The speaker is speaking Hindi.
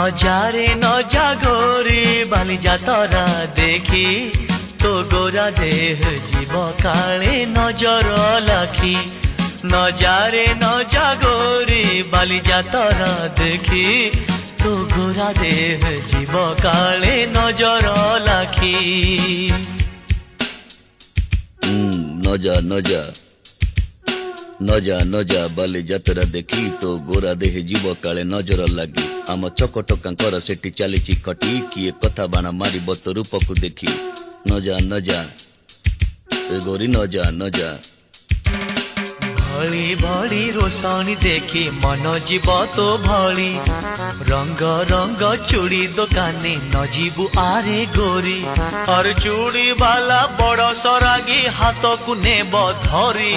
नजारे नजा गोरी बाली जातरा देखी तो गोरा देह जीव काले नजर लाखी नजारे नजा गोरी बाली जातरा देखी तो गोरा देह जीव काले नजर लाखी नजा नजा नजा नजा बाली जातरा देखी तो गोरा देह जीव काले नजर लगी आम चकटकांकर सेठी चली खटी किए कथा बाण मार तो रूप को देखी नजा नजा गोरी नजा नजा भली भली रोशनी देखी मन जीव तो भली रंग रंग चूड़ी दुकानी न जीवु आरे गोरी और चूड़ी वाला बड़ सरागी हाथ को नेब धरी।